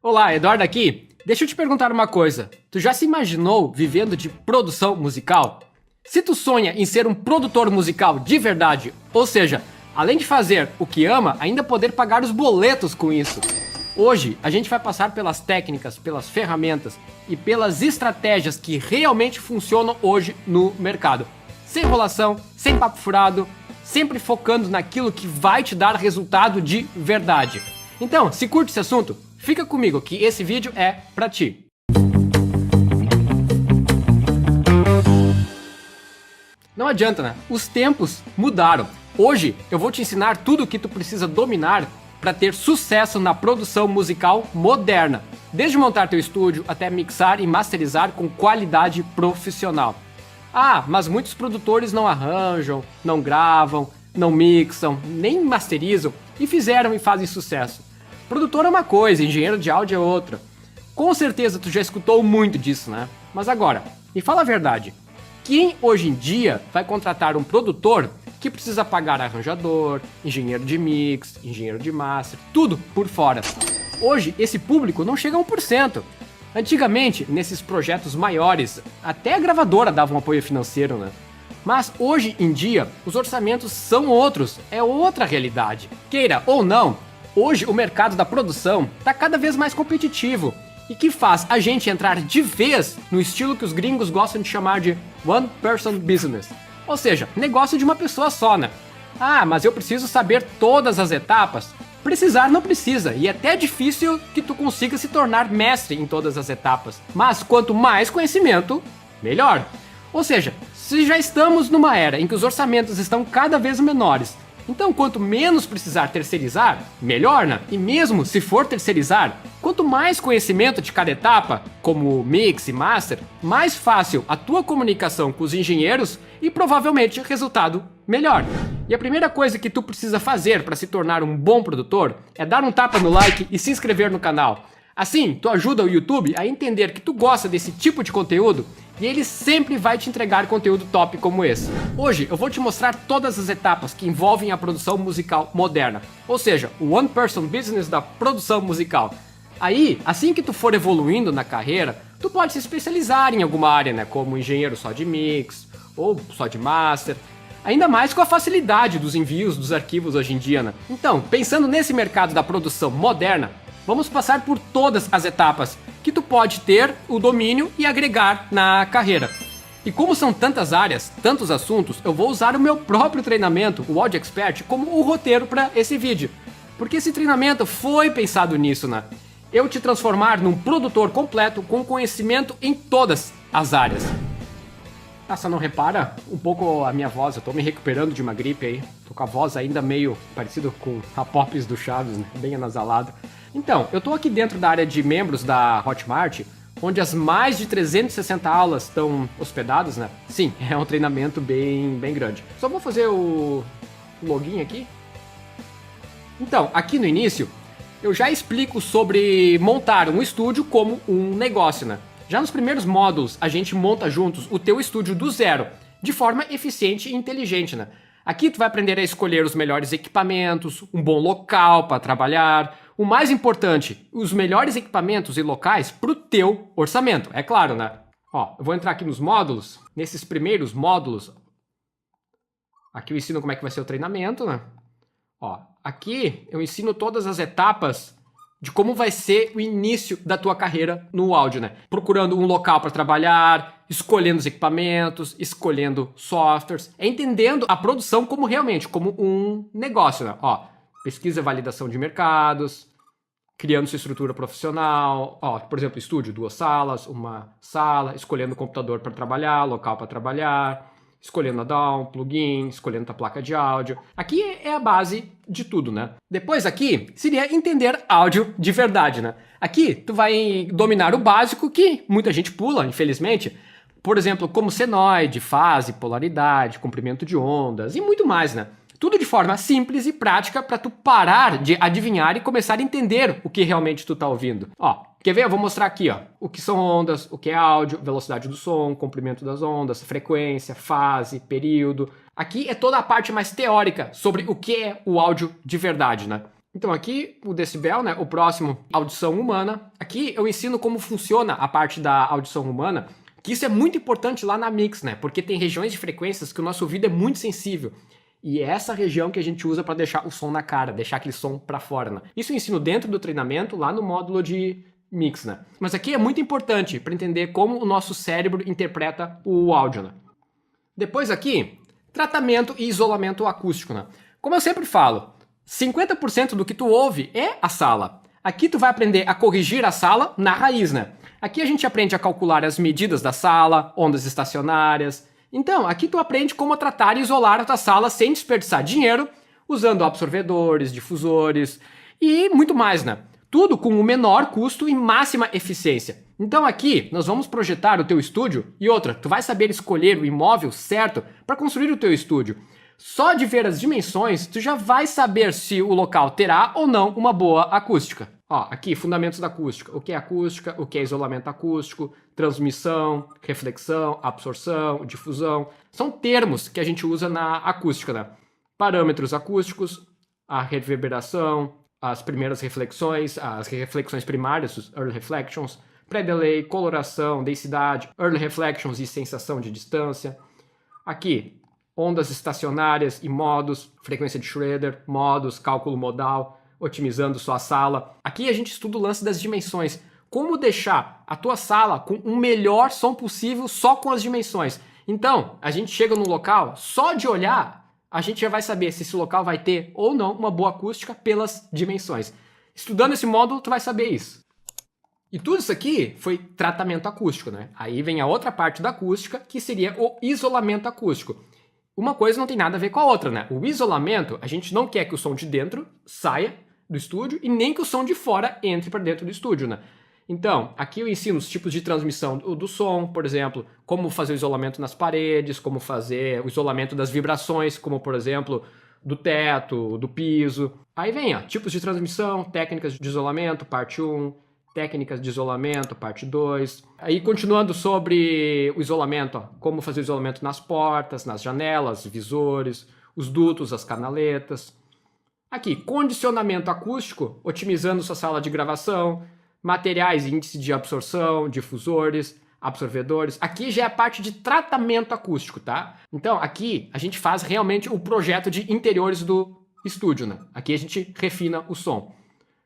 Olá, Eduardo aqui. Deixa eu te perguntar uma coisa. Tu já se imaginou vivendo de produção musical? Se tu sonha em ser um produtor musical de verdade, ou seja, além de fazer o que ama, ainda poder pagar os boletos com isso. Hoje, a gente vai passar pelas técnicas, pelas ferramentas e pelas estratégias que realmente funcionam hoje no mercado. Sem enrolação, sem papo furado, sempre focando naquilo que vai te dar resultado de verdade. Então, se curte esse assunto, fica comigo que esse vídeo é pra ti. Não adianta, né? Os tempos mudaram. Hoje eu vou te ensinar tudo o que tu precisa dominar para ter sucesso na produção musical moderna. Desde montar teu estúdio até mixar e masterizar com qualidade profissional. Ah, mas muitos produtores não arranjam, não gravam, não mixam, nem masterizam e fizeram e fazem sucesso. Produtor é uma coisa, engenheiro de áudio é outra. Com certeza tu já escutou muito disso, né? Mas agora, me fala a verdade. Quem hoje em dia vai contratar um produtor que precisa pagar arranjador, engenheiro de mix, engenheiro de master, tudo por fora? Hoje esse público não chega a 1%. Antigamente, nesses projetos maiores, até a gravadora dava um apoio financeiro, né? Mas hoje em dia, os orçamentos são outros, é outra realidade. Queira ou não, hoje o mercado da produção está cada vez mais competitivo e que faz a gente entrar de vez no estilo que os gringos gostam de chamar de one person business, ou seja, negócio de uma pessoa só, né? Ah, mas eu preciso saber todas as etapas. Precisar não precisa, e é até difícil que tu consiga se tornar mestre em todas as etapas. Mas quanto mais conhecimento, melhor. Ou seja, se já estamos numa era em que os orçamentos estão cada vez menores, então quanto menos precisar terceirizar, melhor, né? E mesmo se for terceirizar, quanto mais conhecimento de cada etapa, como mix e master, mais fácil a tua comunicação com os engenheiros e provavelmente resultado melhor. E a primeira coisa que tu precisa fazer para se tornar um bom produtor é dar um tapa no like e se inscrever no canal. Assim, tu ajuda o YouTube a entender que tu gosta desse tipo de conteúdo e ele sempre vai te entregar conteúdo top como esse. Hoje eu vou te mostrar todas as etapas que envolvem a produção musical moderna, ou seja, o one person business da produção musical. Aí, assim que tu for evoluindo na carreira, tu pode se especializar em alguma área, né, como engenheiro só de mix ou só de master. Ainda mais com a facilidade dos envios dos arquivos hoje em dia, né? Então, pensando nesse mercado da produção moderna, vamos passar por todas as etapas que tu pode ter o domínio e agregar na carreira. E como são tantas áreas, tantos assuntos, eu vou usar o meu próprio treinamento, o Audio Expert, como o roteiro para esse vídeo. Porque esse treinamento foi pensado nisso, né? Eu te transformar num produtor completo com conhecimento em todas as áreas. Ah, só não repara um pouco a minha voz, eu tô me recuperando de uma gripe aí. Tô com a voz ainda meio parecida com a Pops do Chaves, né? Bem anasalado. Então, eu tô aqui dentro da área de membros da Hotmart, onde as mais de 360 aulas estão hospedadas, né? Sim, é um treinamento bem grande. Só vou fazer o login aqui. Então, aqui no início, eu já explico sobre montar um estúdio como um negócio, né? Já nos primeiros módulos, a gente monta juntos o teu estúdio do zero, de forma eficiente e inteligente, né? Aqui tu vai aprender a escolher os melhores equipamentos, um bom local para trabalhar, o mais importante, os melhores equipamentos e locais para o teu orçamento, é claro, né? Ó, eu vou entrar aqui nos módulos, nesses primeiros módulos, aqui eu ensino como é que vai ser o treinamento, né? Ó, aqui eu ensino todas as etapas de como vai ser o início da tua carreira no áudio, né? Procurando um local para trabalhar, escolhendo os equipamentos, escolhendo softwares, entendendo a produção como realmente, como um negócio, né? Ó, pesquisa e validação de mercados, criando sua estrutura profissional, ó, por exemplo, estúdio, 2 salas, uma sala, escolhendo o computador para trabalhar, local para trabalhar, escolhendo a DAW, plugin, escolhendo a placa de áudio. Aqui é a base de tudo, né? Depois aqui seria entender áudio de verdade, né? Aqui tu vai dominar o básico que muita gente pula, infelizmente. Por exemplo, como senoide, fase, polaridade, comprimento de ondas e muito mais, né? Tudo de forma simples e prática para tu parar de adivinhar e começar a entender o que realmente tu tá ouvindo. Ó, quer ver? Eu vou mostrar aqui, ó, o que são ondas, o que é áudio, velocidade do som, comprimento das ondas, frequência, fase, período. Aqui é toda a parte mais teórica sobre o que é o áudio de verdade, né? Então aqui o decibel, né, o próximo, audição humana. Aqui eu ensino como funciona a parte da audição humana, que isso é muito importante lá na Mix, né, porque tem regiões de frequências que o nosso ouvido é muito sensível. E é essa região que a gente usa para deixar o som na cara, deixar aquele som para fora, né? Isso eu ensino dentro do treinamento, lá no módulo de Mix, né? Mas aqui é muito importante para entender como o nosso cérebro interpreta o áudio, né? Depois aqui, tratamento e isolamento acústico, né? Como eu sempre falo, 50% do que tu ouve é a sala. Aqui tu vai aprender a corrigir a sala na raiz, né? Aqui a gente aprende a calcular as medidas da sala, ondas estacionárias. Então, aqui tu aprende como tratar e isolar a tua sala sem desperdiçar dinheiro, usando absorvedores, difusores e muito mais, né? Tudo com o menor custo e máxima eficiência. Então aqui nós vamos projetar o teu estúdio e outra, tu vai saber escolher o imóvel certo para construir o teu estúdio. Só de ver as dimensões, tu já vai saber se o local terá ou não uma boa acústica. Ó, aqui, fundamentos da acústica. O que é acústica, o que é isolamento acústico, transmissão, reflexão, absorção, difusão. São termos que a gente usa na acústica, né? Parâmetros acústicos, a reverberação, as primeiras reflexões, as reflexões primárias, os early reflections, pré-delay, coloração, densidade, early reflections e sensação de distância. Aqui, ondas estacionárias e modos, frequência de Schroeder, modos, cálculo modal, otimizando sua sala. Aqui a gente estuda o lance das dimensões. Como deixar a tua sala com o melhor som possível só com as dimensões. Então, a gente chega no local, só de olhar, a gente já vai saber se esse local vai ter ou não uma boa acústica pelas dimensões. Estudando esse módulo, tu vai saber isso. E tudo isso aqui foi tratamento acústico, né? Aí vem a outra parte da acústica, que seria o isolamento acústico. Uma coisa não tem nada a ver com a outra, né? O isolamento, a gente não quer que o som de dentro saia do estúdio e nem que o som de fora entre para dentro do estúdio, né? Então, aqui eu ensino os tipos de transmissão do som, por exemplo, como fazer o isolamento nas paredes, como fazer o isolamento das vibrações, como, por exemplo, do teto, do piso. Aí vem, ó, tipos de transmissão, técnicas de isolamento, parte 1, técnicas de isolamento, parte 2. Aí, continuando sobre o isolamento, ó, como fazer o isolamento nas portas, nas janelas, visores, os dutos, as canaletas. Aqui, condicionamento acústico, otimizando sua sala de gravação, materiais, índice de absorção, difusores, absorvedores. Aqui já é a parte de tratamento acústico, tá? Então, aqui a gente faz realmente o projeto de interiores do estúdio, né? Aqui a gente refina o som.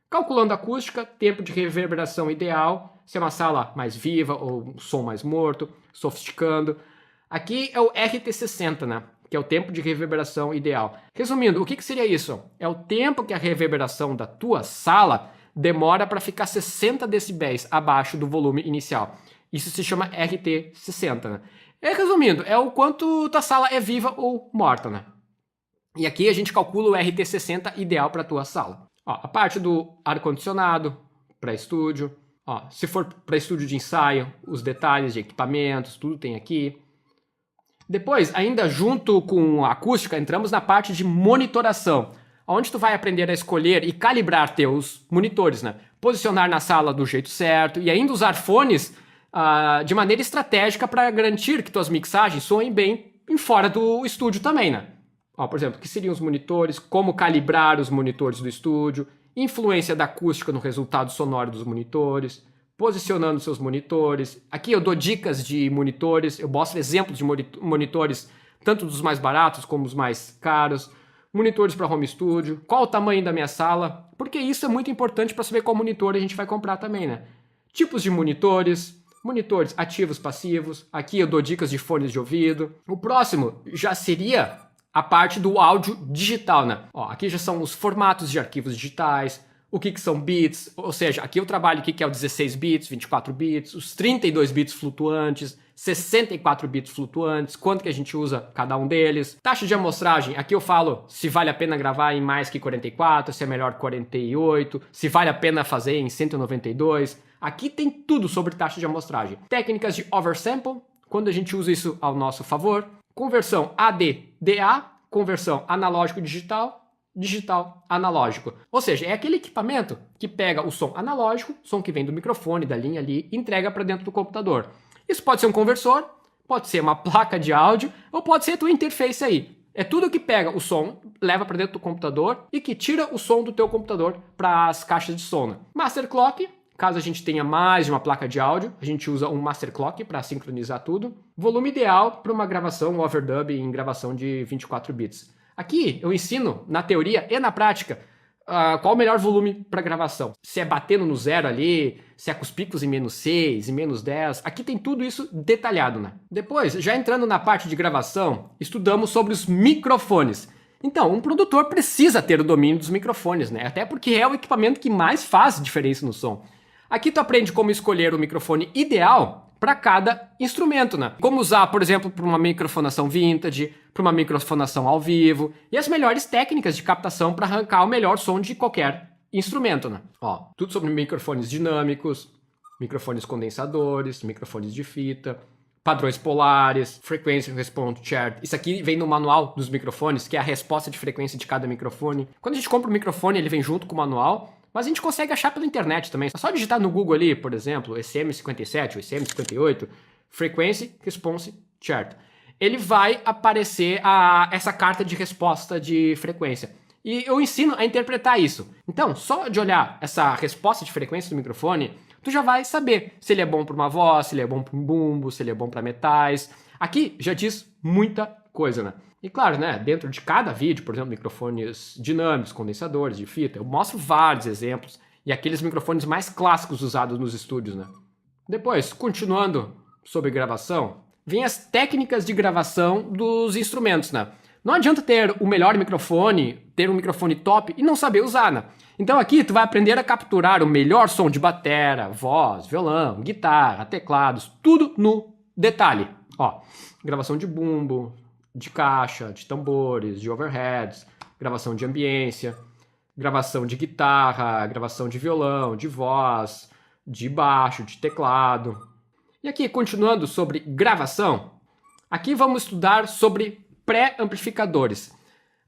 Calculando a acústica, tempo de reverberação ideal, se é uma sala mais viva ou um som mais morto, sofisticando. Aqui é o RT60, né? Que é o tempo de reverberação ideal. Resumindo, o que seria isso? É o tempo que a reverberação da tua sala demora para ficar 60 decibéis abaixo do volume inicial. Isso se chama RT60, né? Resumindo, é o quanto tua sala é viva ou morta, né? E aqui a gente calcula o RT60 ideal para tua sala. Ó, a parte do ar-condicionado, para estúdio. Ó, se for para estúdio de ensaio, os detalhes de equipamentos, tudo tem aqui. Depois, ainda junto com a acústica, entramos na parte de monitoração, onde tu vai aprender a escolher e calibrar teus monitores, né? Posicionar na sala do jeito certo e ainda usar fones de maneira estratégica para garantir que tuas mixagens soem bem em fora do estúdio também, né? Ó, por exemplo, o que seriam os monitores, como calibrar os monitores do estúdio, influência da acústica no resultado sonoro dos monitores, posicionando seus monitores. Aqui eu dou dicas de monitores, eu mostro exemplos de monitores, tanto dos mais baratos como os mais caros. Monitores para home studio, qual o tamanho da minha sala, porque isso é muito importante para saber qual monitor a gente vai comprar também, né? Tipos de monitores, monitores ativos, passivos. Aqui eu dou dicas de fones de ouvido. O próximo já seria a parte do áudio digital, né? Ó, aqui já são os formatos de arquivos digitais, o que são bits, ou seja, aqui eu trabalho o que é o 16 bits, 24 bits, os 32 bits flutuantes, 64 bits flutuantes, quanto que a gente usa cada um deles. Taxa de amostragem, aqui eu falo se vale a pena gravar em mais que 44, se é melhor 48, se vale a pena fazer em 192. Aqui tem tudo sobre taxa de amostragem. Técnicas de oversample, quando a gente usa isso ao nosso favor. Conversão AD-DA, conversão analógico-digital, digital-analógico. Ou seja, é aquele equipamento que pega o som analógico, som que vem do microfone, da linha ali, e entrega para dentro do computador. Isso pode ser um conversor, pode ser uma placa de áudio, ou pode ser a tua interface aí. É tudo que pega o som, leva para dentro do computador e que tira o som do teu computador para as caixas de som, né? Master Clock, caso a gente tenha mais de uma placa de áudio, a gente usa um Master Clock para sincronizar tudo. Volume ideal para uma gravação, um overdub em gravação de 24 bits. Aqui eu ensino, na teoria e na prática, qual o melhor volume para gravação. Se é batendo no zero ali, se é com os picos em -6, em -10. Aqui tem tudo isso detalhado, né? Depois, já entrando na parte de gravação, estudamos sobre os microfones. Então, um produtor precisa ter o domínio dos microfones, né? Até porque é o equipamento que mais faz diferença no som. Aqui tu aprende como escolher o microfone ideal para cada instrumento, né? Como usar, por exemplo, para uma microfonação vintage, para uma microfonação ao vivo, e as melhores técnicas de captação para arrancar o melhor som de qualquer instrumento, né? Ó, tudo sobre microfones dinâmicos, microfones condensadores, microfones de fita, padrões polares, frequency response chart. Isso aqui vem no manual dos microfones, que é a resposta de frequência de cada microfone. Quando a gente compra o microfone, ele vem junto com o manual, mas a gente consegue achar pela internet também. É só digitar no Google ali, por exemplo, SM57 ou SM58, Frequency Response Chart. Ele vai aparecer essa carta de resposta de frequência. E eu ensino a interpretar isso. Então, só de olhar essa resposta de frequência do microfone, tu já vai saber se ele é bom para uma voz, se ele é bom para um bumbo, se ele é bom para metais. Aqui já diz muita coisa, né? E claro, né, dentro de cada vídeo, por exemplo, microfones dinâmicos, condensadores de fita, eu mostro vários exemplos e aqueles microfones mais clássicos usados nos estúdios, né? Depois, continuando sobre gravação, vem as técnicas de gravação dos instrumentos, né? Não adianta ter o melhor microfone, ter um microfone top e não saber usar, né? Então aqui tu vai aprender a capturar o melhor som de batera, voz, violão, guitarra, teclados, tudo no detalhe. Ó, gravação de bumbo, de caixa, de tambores, de overheads, gravação de ambiência, gravação de guitarra, gravação de violão, de voz, de baixo, de teclado. E aqui, continuando sobre gravação, aqui vamos estudar sobre pré-amplificadores.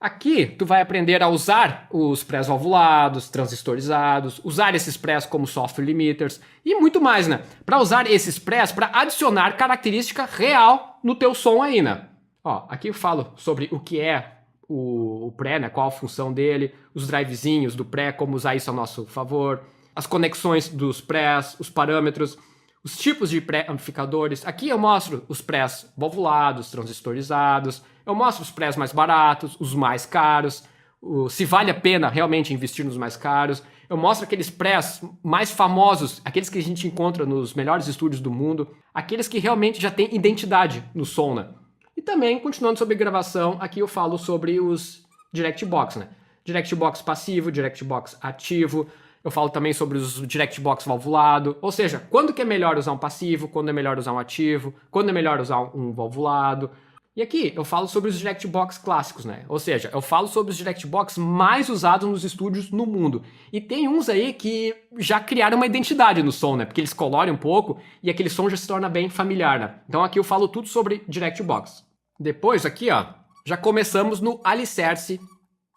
Aqui tu vai aprender a usar os prés valvulados, transistorizados, usar esses prés como software limiters e muito mais, né? Para usar esses prés para adicionar característica real no teu som aí, né? Ó, aqui eu falo sobre o que é o pré, né? Qual a função dele, os drivezinhos do pré, como usar isso a nosso favor, as conexões dos prés, os parâmetros, os tipos de pré-amplificadores. Aqui eu mostro os prés valvulados, transistorizados, eu mostro os prés mais baratos, os mais caros, se vale a pena realmente investir nos mais caros. Eu mostro aqueles prés mais famosos, aqueles que a gente encontra nos melhores estúdios do mundo, aqueles que realmente já têm identidade no som, né? E também, continuando sobre gravação, aqui eu falo sobre os Direct Box, né? Direct Box passivo, Direct Box ativo. Eu falo também sobre os Direct Box valvulado, ou seja, quando que é melhor usar um passivo, quando é melhor usar um ativo, quando é melhor usar um valvulado. E aqui eu falo sobre os Direct Box clássicos, né? Ou seja, eu falo sobre os Direct Box mais usados nos estúdios no mundo. E tem uns aí que já criaram uma identidade no som, né? Porque eles coloram um pouco e aquele som já se torna bem familiar, né? Então aqui eu falo tudo sobre Direct Box. Depois aqui, ó, já começamos no alicerce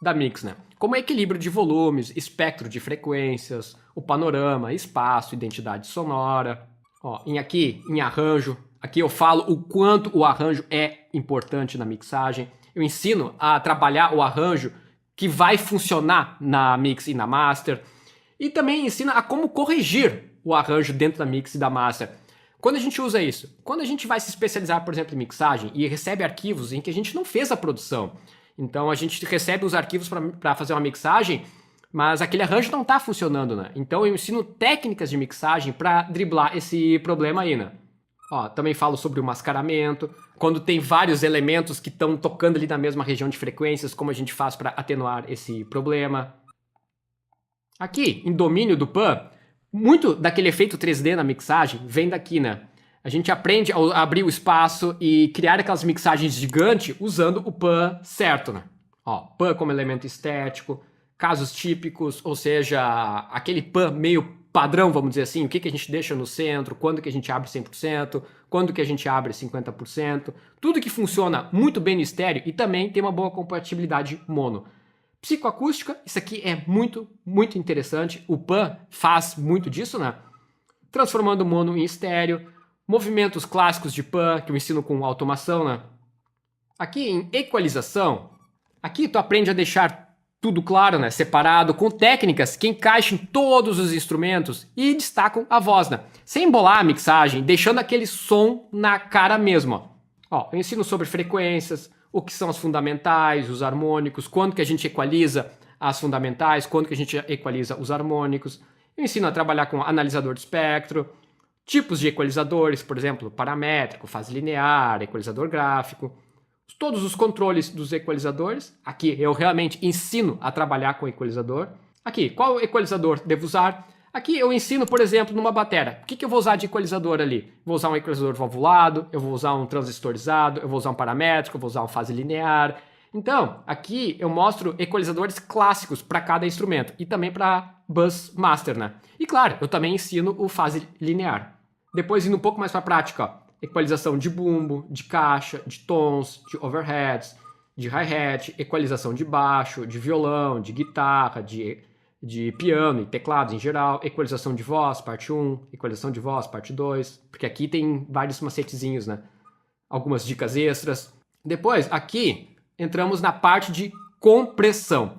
da mix, né? Como equilíbrio de volumes, espectro de frequências, o panorama, espaço, identidade sonora. Ó, em arranjo, aqui eu falo o quanto o arranjo é importante na mixagem. Eu ensino a trabalhar o arranjo que vai funcionar na mix e na master. E também ensino a como corrigir o arranjo dentro da mix e da master. Quando a gente usa isso? Quando a gente vai se especializar, por exemplo, em mixagem e recebe arquivos em que a gente não fez a produção. Então a gente recebe os arquivos para fazer uma mixagem, mas aquele arranjo não está funcionando, né? Então eu ensino técnicas de mixagem para driblar esse problema aí, né? Ó, também falo sobre o mascaramento, quando tem vários elementos que estão tocando ali na mesma região de frequências, como a gente faz para atenuar esse problema. Aqui, em domínio do PAN, muito daquele efeito 3D na mixagem vem daqui, né? A gente aprende a abrir o espaço e criar aquelas mixagens gigantes usando o PAN certo, né? Ó, PAN como elemento estético, casos típicos, ou seja, aquele PAN meio padrão, vamos dizer assim, o que a gente deixa no centro, quando que a gente abre 100%, quando que a gente abre 50%, tudo que funciona muito bem no estéreo e também tem uma boa compatibilidade mono. Psicoacústica, isso aqui é muito, muito interessante, o PAN faz muito disso, né? Transformando mono em estéreo, movimentos clássicos de PAN, que eu ensino com automação, né? Aqui em equalização, aqui tu aprende a deixar tudo claro, né? Separado, com técnicas que encaixem todos os instrumentos e destacam a voz, né? Sem embolar a mixagem, deixando aquele som na cara mesmo, ó. Eu ensino sobre frequências, o que são as fundamentais, os harmônicos, quando que a gente equaliza as fundamentais, quando que a gente equaliza os harmônicos. Eu ensino a trabalhar com analisador de espectro, tipos de equalizadores, por exemplo, paramétrico, fase linear, equalizador gráfico. Todos os controles dos equalizadores. Aqui eu realmente ensino a trabalhar com equalizador. Aqui, qual equalizador devo usar? Aqui eu ensino, por exemplo, numa bateria. O que eu vou usar de equalizador ali? Vou usar um equalizador valvulado, eu vou usar um transistorizado, eu vou usar um paramétrico, eu vou usar uma fase linear. Então, aqui eu mostro equalizadores clássicos para cada instrumento e também para bus master, né? E claro, eu também ensino o fase linear. Depois, indo um pouco mais para a prática, ó. Equalização de bumbo, de caixa, de tons, de overheads, de hi-hat, equalização de baixo, de violão, de guitarra, de piano e teclados em geral, equalização de voz, parte 1, equalização de voz, parte 2, porque aqui tem vários macetezinhos, né? Algumas dicas extras. Depois, aqui, entramos na parte de compressão.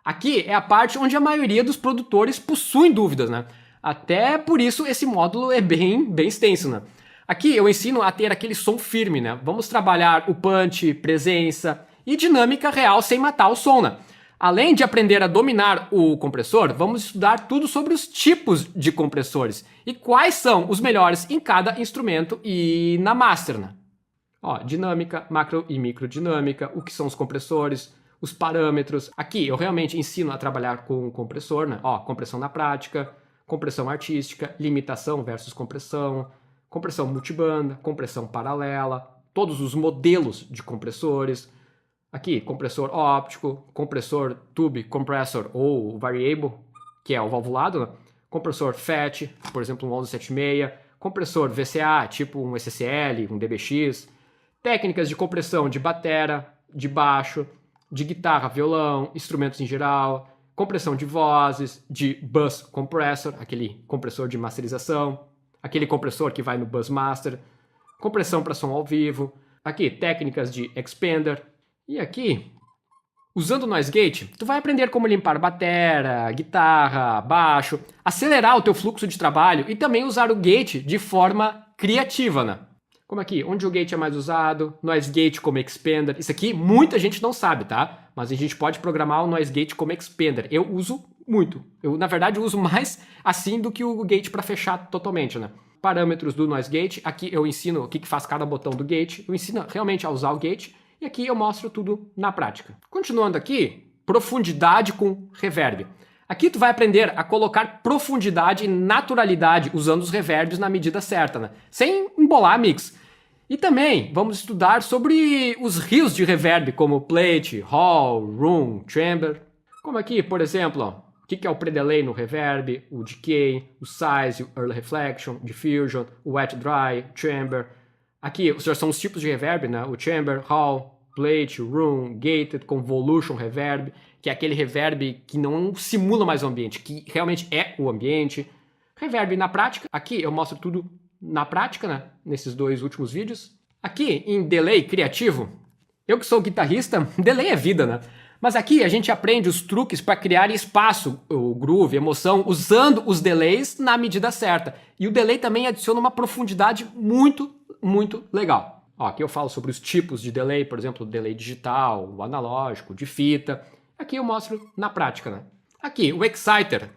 Aqui é a parte onde a maioria dos produtores possuem dúvidas, né? Até por isso esse módulo é bem extenso, né? Aqui eu ensino a ter aquele som firme, né? Vamos trabalhar o punch, presença e dinâmica real sem matar o som, né? Além de aprender a dominar o compressor, vamos estudar tudo sobre os tipos de compressores e quais são os melhores em cada instrumento e na master, né? Ó, dinâmica, macro e microdinâmica, o que são os compressores, os parâmetros. Aqui eu realmente ensino a trabalhar com o compressor, né? Ó, compressão na prática, compressão artística, limitação versus compressão multibanda, compressão paralela, todos os modelos de compressores. Aqui, compressor óptico, compressor tube compressor ou variable, que é o valvulado, né? Compressor FET, por exemplo, um 1176, compressor VCA, tipo um SSL, um DBX, técnicas de compressão de batera, de baixo, de guitarra, violão, instrumentos em geral, compressão de vozes, de bus compressor, aquele compressor de masterização, aquele compressor que vai no bus master, compressão para som ao vivo, aqui técnicas de expander, e aqui, usando o noise gate, tu vai aprender como limpar batera, guitarra, baixo, acelerar o teu fluxo de trabalho e também usar o gate de forma criativa, né? Como aqui, onde o gate é mais usado, noise gate como expander, isso aqui muita gente não sabe, tá? Mas a gente pode programar o noise gate como expander. Eu uso muito. Eu, na verdade, uso mais assim do que o gate para fechar totalmente, né? Parâmetros do noise gate. Aqui eu ensino o que faz cada botão do gate. Eu ensino realmente a usar o gate. E aqui eu mostro tudo na prática. Continuando aqui, profundidade com reverb. Aqui tu vai aprender a colocar profundidade e naturalidade usando os reverbs na medida certa, né? Sem embolar a mix. E também vamos estudar sobre os rios de reverb, como plate, hall, room, chamber. Como aqui, por exemplo, ó, o que é o pre-delay no reverb, o decay, o size, o early reflection, diffusion, o wet dry, chamber. Aqui já são os tipos de reverb, né? O chamber, hall, plate, room, gated, convolution reverb, que é aquele reverb que não simula mais o ambiente, que realmente é o ambiente. Reverb na prática, aqui eu mostro tudo na prática, né? Nesses dois últimos vídeos. Aqui em delay criativo, eu que sou guitarrista, delay é vida, né? Mas aqui a gente aprende os truques para criar espaço, o groove, emoção, usando os delays na medida certa. E o delay também adiciona uma profundidade muito legal. Ó, aqui eu falo sobre os tipos de delay, por exemplo, delay digital, o analógico, de fita. Aqui eu mostro na prática, né? Aqui, o exciter.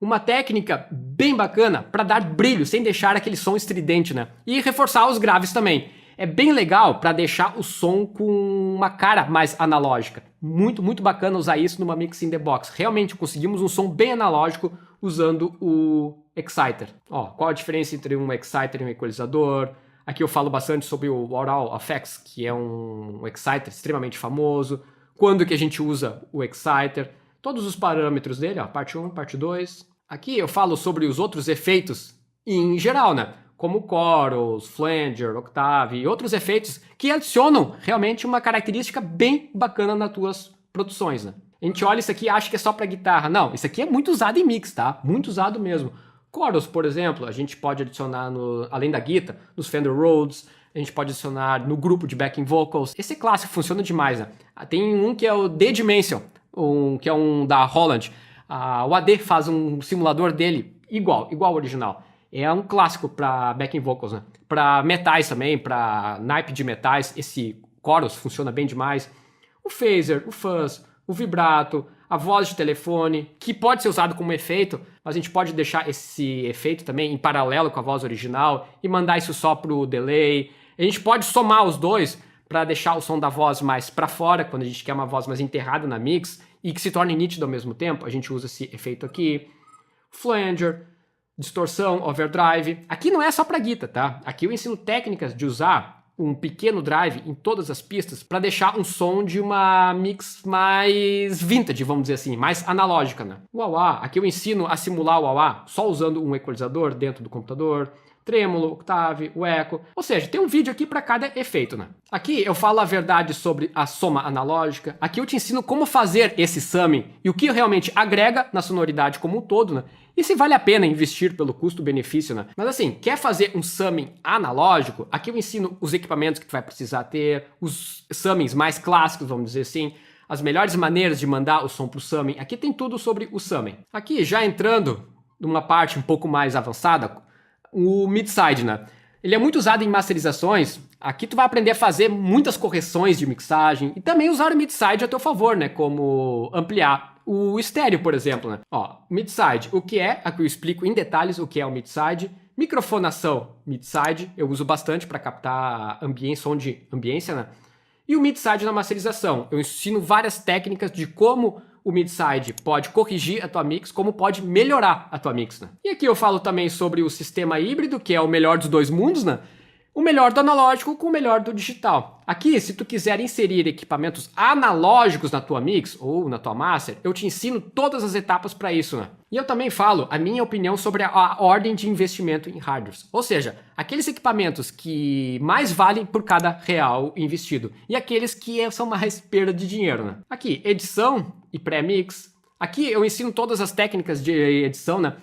Uma técnica bem bacana para dar brilho sem deixar aquele som estridente, né? E reforçar os graves também. É bem legal para deixar o som com uma cara mais analógica. Muito bacana usar isso numa mix in the box. Realmente conseguimos um som bem analógico usando o exciter. Ó, qual a diferença entre um exciter e um equalizador? Aqui eu falo bastante sobre o Aural Effects, que é um exciter extremamente famoso. Quando que a gente usa o exciter? Todos os parâmetros dele, ó, parte 1, parte 2. Aqui eu falo sobre os outros efeitos em geral, né? Como chorus, flanger, octave e outros efeitos que adicionam realmente uma característica bem bacana nas tuas produções, né? A gente olha isso aqui e acha que é só para guitarra. Não, isso aqui é muito usado em mix, tá? Muito usado mesmo. Chorus, por exemplo, a gente pode adicionar, além da guitarra, nos Fender Rhodes, a gente pode adicionar no grupo de backing vocals. Esse é clássico, funciona demais, né? Tem um que é o The Dimension, que é um da Holland. O AD faz um simulador dele igual ao original. É um clássico para backing vocals, né? Para metais também, para naipe de metais, esse chorus funciona bem demais. O phaser, o fuzz, o vibrato, a voz de telefone, que pode ser usado como efeito, mas a gente pode deixar esse efeito também em paralelo com a voz original e mandar isso só pro delay. A gente pode somar os dois para deixar o som da voz mais para fora, quando a gente quer uma voz mais enterrada na mix e que se torne nítido ao mesmo tempo. A gente usa esse efeito aqui. Flanger, distorção, overdrive. Aqui não é só para guitarra, tá? Aqui eu ensino técnicas de usar um pequeno drive em todas as pistas para deixar um som de uma mix mais vintage, vamos dizer assim, mais analógica, né? O wah-wah, aqui eu ensino a simular o wah-wah só usando um equalizador dentro do computador, trêmulo, octave, o eco, ou seja, tem um vídeo aqui para cada efeito, né? Aqui eu falo a verdade sobre a soma analógica, aqui eu te ensino como fazer esse summing e o que realmente agrega na sonoridade como um todo, né? E se vale a pena investir pelo custo-benefício, né? Mas assim, quer fazer um summing analógico? Aqui eu ensino os equipamentos que tu vai precisar ter, os summings mais clássicos, vamos dizer assim, as melhores maneiras de mandar o som pro summing. Aqui tem tudo sobre o summing. Aqui, já entrando numa parte um pouco mais avançada, o mid-side, né? Ele é muito usado em masterizações. Aqui tu vai aprender a fazer muitas correções de mixagem e também usar o mid-side a teu favor, né? Como ampliar o estéreo, por exemplo, né? Ó, mid-side, o que é? Aqui eu explico em detalhes o que é o mid-side. Microfonação mid-side, eu uso bastante para captar som de ambiência, né? E o mid-side na masterização, eu ensino várias técnicas de como o mid-side pode corrigir a tua mix, como pode melhorar a tua mix, né? E aqui eu falo também sobre o sistema híbrido, que é o melhor dos dois mundos, né? O melhor do analógico com o melhor do digital. Aqui, se tu quiser inserir equipamentos analógicos na tua mix ou na tua master, eu te ensino todas as etapas para isso, né? E eu também falo a minha opinião sobre a ordem de investimento em hardwares. Ou seja, aqueles equipamentos que mais valem por cada real investido e aqueles que são mais perda de dinheiro, né? Aqui, edição e pré-mix. Aqui eu ensino todas as técnicas de edição, né?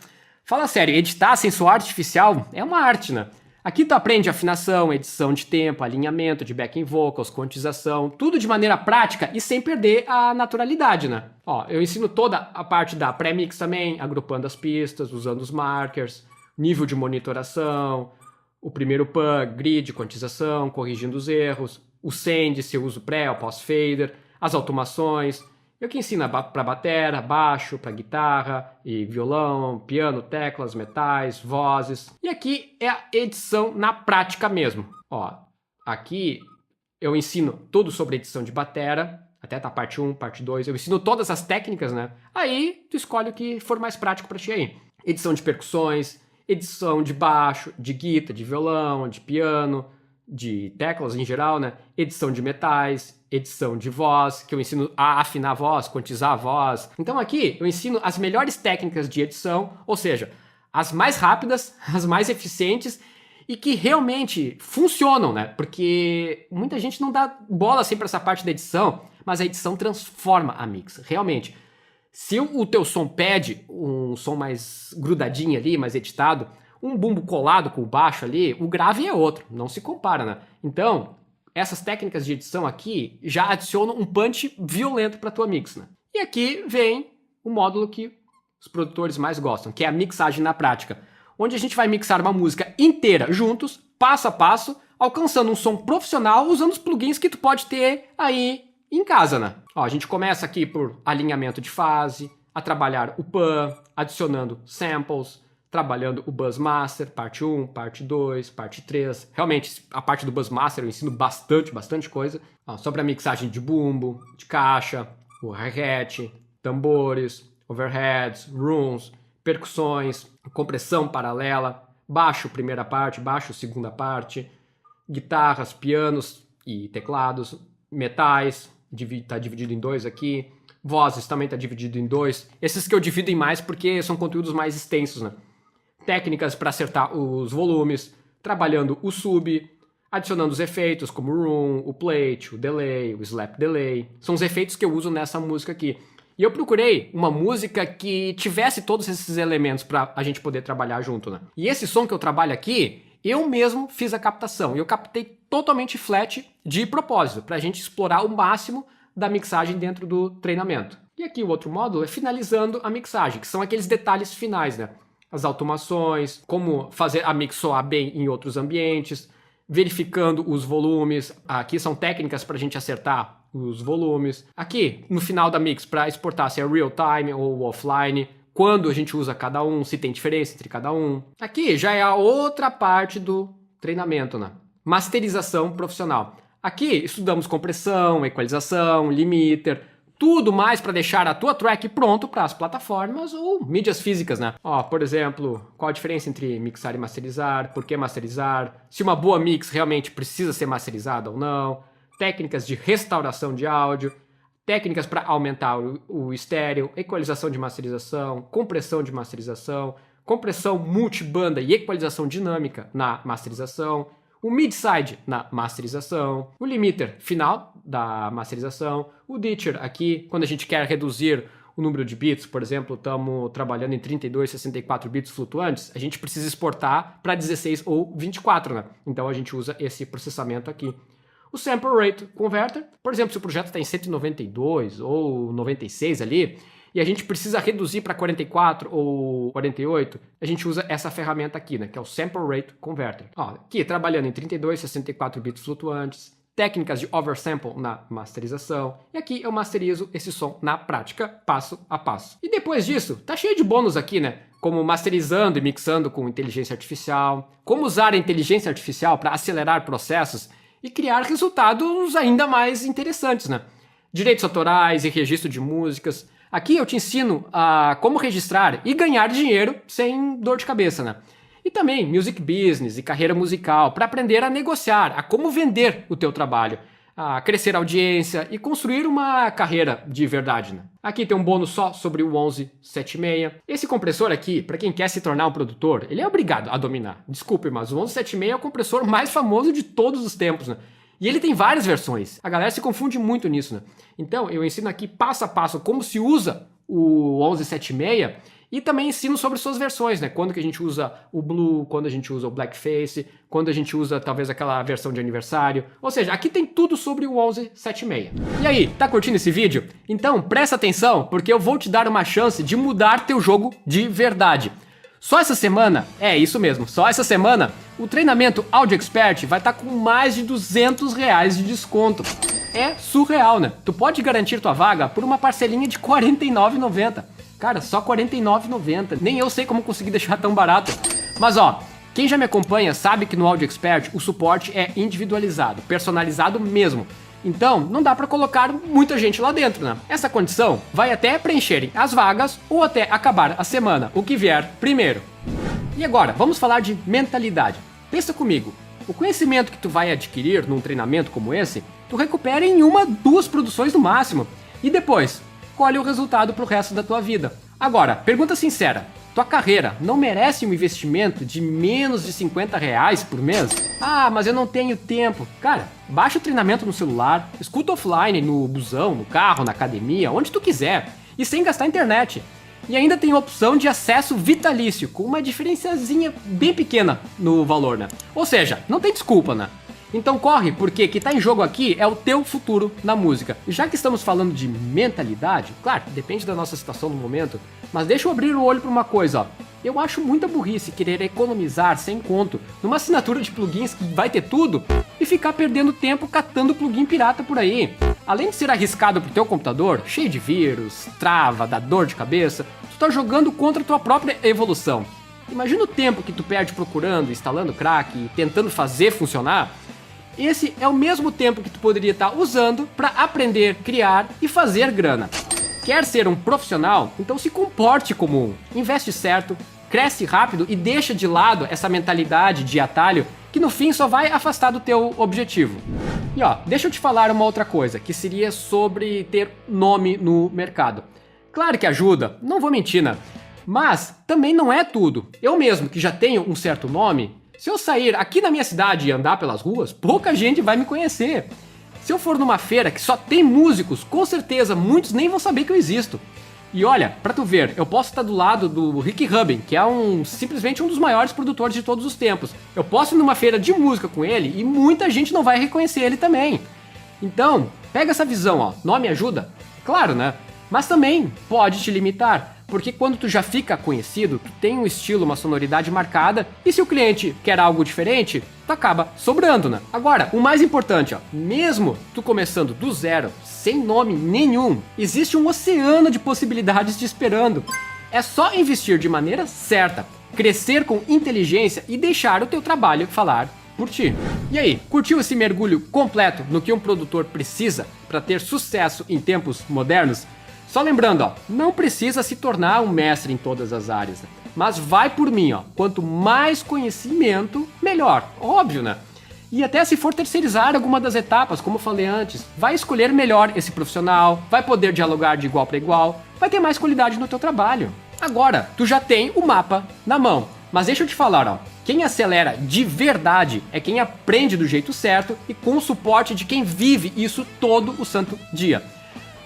Fala sério, editar sem suor artificial é uma arte, né? Aqui tu aprende afinação, edição de tempo, alinhamento de backing vocals, quantização, tudo de maneira prática e sem perder a naturalidade, né? Ó, eu ensino toda a parte da pré-mix também, agrupando as pistas, usando os markers, nível de monitoração, o primeiro pan, grid, quantização, corrigindo os erros, o send, se eu uso pré ou pós-fader, as automações. Eu que ensino para batera, baixo, para guitarra e violão, piano, teclas, metais, vozes. E aqui é a edição na prática mesmo. Ó, aqui eu ensino tudo sobre edição de batera, até tá parte 1, parte 2. Eu ensino todas as técnicas, né? Aí tu escolhe o que for mais prático para ti aí. Edição de percussões, edição de baixo, de guitarra, de violão, de piano, de teclas em geral, né? Edição de metais, edição de voz, que eu ensino a afinar a voz, quantizar a voz. Então aqui eu ensino as melhores técnicas de edição, ou seja, as mais rápidas, as mais eficientes e que realmente funcionam, né? Porque muita gente não dá bola assim para essa parte da edição, mas a edição transforma a mix, realmente. Se o teu som pede um som mais grudadinho ali, mais editado, um bumbo colado com o baixo ali, o grave é outro, não se compara, né? Então, essas técnicas de edição aqui já adicionam um punch violento para tua mix, né? E aqui vem o módulo que os produtores mais gostam, que é a mixagem na prática, onde a gente vai mixar uma música inteira juntos, passo a passo, alcançando um som profissional usando os plugins que tu pode ter aí em casa, né? Ó, a gente começa aqui por alinhamento de fase, a trabalhar o pan, adicionando samples, trabalhando o Buzzmaster, parte 1, parte 2, parte 3. Realmente, a parte do Buzzmaster eu ensino bastante coisa. Ó, sobre a mixagem de bumbo, de caixa, o hi-hat, tambores, overheads, rooms, percussões, compressão paralela, baixo primeira parte, baixo segunda parte, guitarras, pianos e teclados, metais, tá dividido em dois aqui, vozes também tá dividido em dois. Esses que eu divido em mais porque são conteúdos mais extensos, né? Técnicas para acertar os volumes, trabalhando o sub, adicionando os efeitos como o room, o plate, o delay, o slap delay. São os efeitos que eu uso nessa música aqui. E eu procurei uma música que tivesse todos esses elementos para a gente poder trabalhar junto, né? E esse som que eu trabalho aqui, Eu mesmo fiz a captação e eu captei totalmente flat de propósito, para a gente explorar o máximo da mixagem dentro do treinamento. E aqui o outro módulo é finalizando a mixagem, que são aqueles detalhes finais, né? As automações, como fazer a mix soar bem em outros ambientes, verificando os volumes. Aqui são técnicas para a gente acertar os volumes. Aqui, no final da mix, para exportar se é real time ou offline, quando a gente usa cada um, se tem diferença entre cada um. Aqui já é a outra parte do treinamento, né? Masterização profissional. Aqui estudamos compressão, equalização, limiter, tudo mais para deixar a tua track pronto para as plataformas ou mídias físicas, né? Ó, por exemplo, qual a diferença entre mixar e masterizar, por que masterizar, se uma boa mix realmente precisa ser masterizada ou não, técnicas de restauração de áudio, técnicas para aumentar o estéreo, equalização de masterização, compressão de masterização, compressão multibanda e equalização dinâmica na masterização, o mid-side na masterização, o limiter final da masterização, o ditcher aqui, quando a gente quer reduzir o número de bits, por exemplo, estamos trabalhando em 32, 64 bits flutuantes, a gente precisa exportar para 16 ou 24, né? Então a gente usa esse processamento aqui. O Sample Rate Converter, por exemplo, se o projeto está em 192 ou 96 ali, e a gente precisa reduzir para 44 ou 48, a gente usa essa ferramenta aqui, né, que é o Sample Rate Converter. Ó, aqui trabalhando em 32, 64 bits flutuantes, técnicas de oversample na masterização, e aqui eu masterizo esse som na prática, passo a passo. E depois disso, tá cheio de bônus aqui, né? Como masterizando e mixando com inteligência artificial, como usar a inteligência artificial para acelerar processos e criar resultados ainda mais interessantes, né? Direitos autorais e registro de músicas. Aqui eu te ensino a como registrar e ganhar dinheiro sem dor de cabeça, né? E também music business e carreira musical, para aprender a negociar, a como vender o teu trabalho, a crescer a audiência e construir uma carreira de verdade, né? Aqui tem um bônus só sobre o 1176. Esse compressor aqui, para quem quer se tornar um produtor, ele é obrigado a dominar. Desculpe, mas o 1176 é o compressor mais famoso de todos os tempos, né? E ele tem várias versões. A galera se confunde muito nisso, né? Então, eu ensino aqui passo a passo como se usa o 1176 e também ensino sobre suas versões, né? Quando que a gente usa o Blue, quando a gente usa o Blackface, quando a gente usa talvez aquela versão de aniversário. Ou seja, aqui tem tudo sobre o 1176. E aí, tá curtindo esse vídeo? Então, presta atenção, porque eu vou te dar uma chance de mudar teu jogo de verdade. Só essa semana, é isso mesmo, só essa semana, o treinamento Audio Expert vai estar com mais de R$200 de desconto. É surreal, né? Tu pode garantir tua vaga por uma parcelinha de R$ 49,90. Cara, só R$ 49,90. Nem eu sei como conseguir deixar tão barato. Mas ó, quem já me acompanha sabe que no Audio Expert o suporte é individualizado, personalizado mesmo. Então, não dá para colocar muita gente lá dentro, né? Essa condição vai até preencherem as vagas ou até acabar a semana, o que vier primeiro. E agora, vamos falar de mentalidade. Pensa comigo, o conhecimento que tu vai adquirir num treinamento como esse, tu recupera em 1, 2 produções no máximo. E depois, colhe o resultado pro resto da tua vida. Agora, pergunta sincera. Tua carreira não merece um investimento de menos de R$50 por mês? Ah, mas eu não tenho tempo. Cara, baixa o treinamento no celular, escuta offline, no busão, no carro, na academia, onde tu quiser, e sem gastar internet. E ainda tem a opção de acesso vitalício, com uma diferenciazinha bem pequena no valor, né? Ou seja, não tem desculpa, né? Então corre, porque o que está em jogo aqui é o teu futuro na música. E já que estamos falando de mentalidade, claro, depende da nossa situação no momento, mas deixa eu abrir o olho para uma coisa, ó. Eu acho muita burrice querer economizar sem conto numa assinatura de plugins que vai ter tudo e ficar perdendo tempo catando plugin pirata por aí. Além de ser arriscado pro teu computador, cheio de vírus, trava, dá dor de cabeça, tu tá jogando contra a tua própria evolução. Imagina o tempo que tu perde procurando, instalando crack e tentando fazer funcionar. Esse é o mesmo tempo que tu poderia estar usando para aprender, criar e fazer grana. Quer ser um profissional? Então se comporte como um. Investe certo, cresce rápido e deixa de lado essa mentalidade de atalho que no fim só vai afastar do teu objetivo. E ó, deixa eu te falar uma outra coisa, que seria sobre ter nome no mercado. Claro que ajuda, não vou mentir, né? Mas também não é tudo. Eu mesmo, que já tenho um certo nome, se eu sair aqui na minha cidade e andar pelas ruas, pouca gente vai me conhecer. Se eu for numa feira que só tem músicos, com certeza muitos nem vão saber que eu existo. E olha, pra tu ver, eu posso estar do lado do Rick Rubin, que é simplesmente um dos maiores produtores de todos os tempos. Eu posso ir numa feira de música com ele e muita gente não vai reconhecer ele também. Então, pega essa visão, ó, nome ajuda? Claro, né? Mas também pode te limitar, porque quando tu já fica conhecido, tu tem um estilo, uma sonoridade marcada, e se o cliente quer algo diferente, tu acaba sobrando, né? Agora, o mais importante, ó, mesmo tu começando do zero, sem nome nenhum, existe um oceano de possibilidades te esperando. É só investir de maneira certa, crescer com inteligência e deixar o teu trabalho falar por ti. E aí, curtiu esse mergulho completo no que um produtor precisa para ter sucesso em tempos modernos? Só lembrando, ó, não precisa se tornar um mestre em todas as áreas, né? Mas vai por mim, ó, quanto mais conhecimento, melhor, óbvio, né? E até se for terceirizar alguma das etapas, como eu falei antes, vai escolher melhor esse profissional, vai poder dialogar de igual para igual, vai ter mais qualidade no teu trabalho. Agora, tu já tem o mapa na mão, mas deixa eu te falar, ó, quem acelera de verdade é quem aprende do jeito certo e com o suporte de quem vive isso todo o santo dia.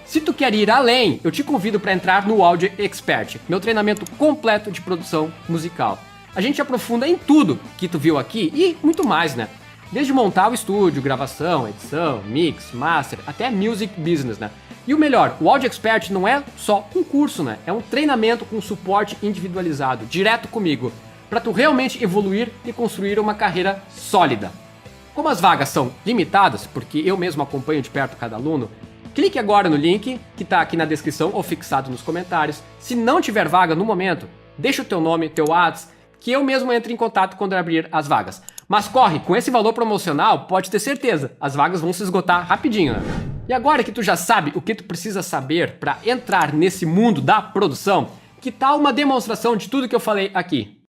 Se tu quer ir além, eu te convido para entrar no Audio Expert, meu treinamento completo de produção musical. A gente aprofunda em tudo que tu viu aqui e muito mais, né? Desde montar o estúdio, gravação, edição, mix, master, até music business, né? E o melhor, o Audio Expert não é só um curso, né? É um treinamento com suporte individualizado, direto comigo, para tu realmente evoluir e construir uma carreira sólida. Como as vagas são limitadas, porque eu mesmo acompanho de perto cada aluno, clique agora no link que está aqui na descrição ou fixado nos comentários. Se não tiver vaga no momento, deixa o teu nome, teu WhatsApp, que eu mesmo entro em contato quando abrir as vagas. Mas corre, com esse valor promocional, pode ter certeza, as vagas vão se esgotar rapidinho, né? E agora que tu já sabe o que tu precisa saber para entrar nesse mundo da produção, que tal uma demonstração de tudo que eu falei aqui?